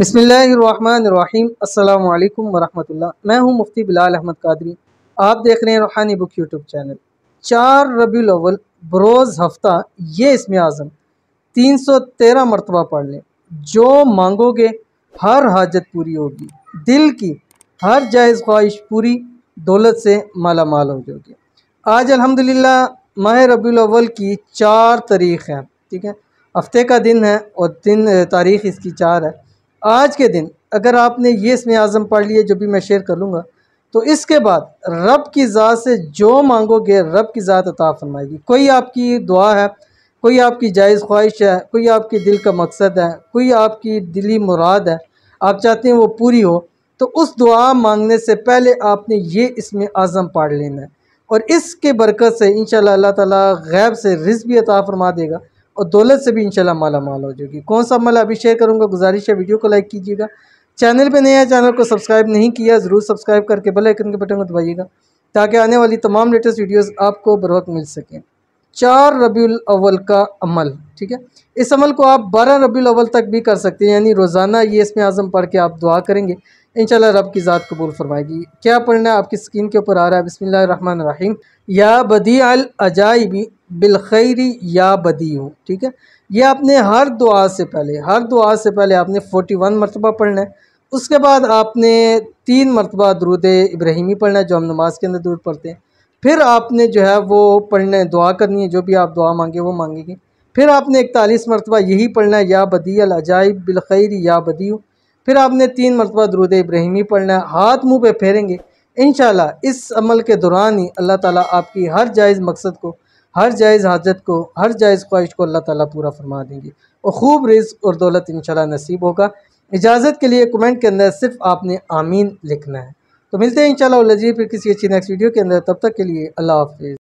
बिस्मिल्लाहिर्रहमानिर्रहीम अस्सलामु अलैकुम वरहमतुल्लाह। मैं हूं मुफ्ती बिलाल अहमद कादरी। आप देख रहे हैं रूहानी बुक यूट्यूब चैनल। 4 रबीउल अव्वल बरोज़ हफ्ता ये इसमें आज़म 313 मरतबा पढ़ लें। जो मांगोगे हर हाजत पूरी होगी, दिल की हर जायज़ ख्वाहिश पूरी, दौलत से माला माल हो जाओगे। आज अल्हम्दुलिल्लाह माह रबीउल अव्वल की 4 तारीख़ है। ठीक है, हफ्ते का दिन है और तारीख़ इसकी 4 है। आज के दिन अगर आपने ये इसमें आज़म पढ़ लिए जो भी मैं शेयर कर लूँगा, तो इसके बाद रब की ज़ात से जो मांगोगे रब की ज़ात अता फरमाएगी। कोई आपकी दुआ है, कोई आपकी जायज़ ख्वाहिश है, कोई आपके दिल का मकसद है, कोई आपकी दिली मुराद है, आप चाहते हैं वो पूरी हो, तो उस दुआ मांगने से पहले आपने ये इसमें आज़म पढ़ लेना है। और इसके बरकत से इंशाअल्लाह अल्लाह ताला गैब से रिज़्क़ भी अता फरमा देगा और दौलत से भी इंशाल्लाह माला माल हो जाएगी। कौन सा अमल अभी शेयर करूँगा, गुजारिश है वीडियो को लाइक कीजिएगा। चैनल पे नया चैनल को सब्सक्राइब नहीं किया ज़रूर सब्सक्राइब करके बेल आइकन के बटन को दबाइएगा ताकि आने वाली तमाम लेटेस्ट वीडियोस आपको बर वक्त मिल सकें। 4 रबीउल अव्वल का अमल, ठीक है, इस अमल को आप 12 रबीउल अव्वल तक भी कर सकते हैं, यानी रोज़ाना ये इसमें आज़म पढ़ के आप दुआ करेंगे, इंशाल्लाह रब की ज़ात कबूल फरमाएगी। क्या पढ़ना है आपकी स्क्रीन के ऊपर आ रहा है। बिस्मिल्लाहिर्रहमानिर्रहीम। या बदी अल अजाइबी बिल खैरी या बदीउ। ठीक है, ये आपने हर दुआ से पहले आपने 41 मरतबा पढ़ना है। उसके बाद आपने 3 मरतबा दुरूद इब्राहिमी पढ़ना है जो हम नमाज के अंदर दुरूद पढ़ते हैं। फिर आपने जो है वो पढ़ना दुआ करनी है, जो भी आप दुआ मांगे वो मांगेंगे। फिर आपने 41 मरतबा यही पढ़ना है, या बदी अल अजाइब बिल खैरी या बदीउ। फिर आपने 3 मरतबा दुरूद इब्राहिमी पढ़ना है, हाथ मुँह पे फेरेंगे। इंशाल्लाह इस अमल के दौरान ही अल्लाह ताला आपकी हर जायज़ मकसद को, हर जायज़ हाजत को, हर जायज़ ख्वाहिश को अल्लाह ताला पूरा फरमा देंगे और खूब रिज़्क़ और दौलत इंशाल्लाह नसीब होगा। इजाज़त के लिए कमेंट के अंदर सिर्फ आपने आमीन लिखना है। तो मिलते हैं इंशाल्लाह फिर किसी अच्छी नेक्स्ट वीडियो के अंदर। तब तक के लिए अल्लाह हाफ़िज़।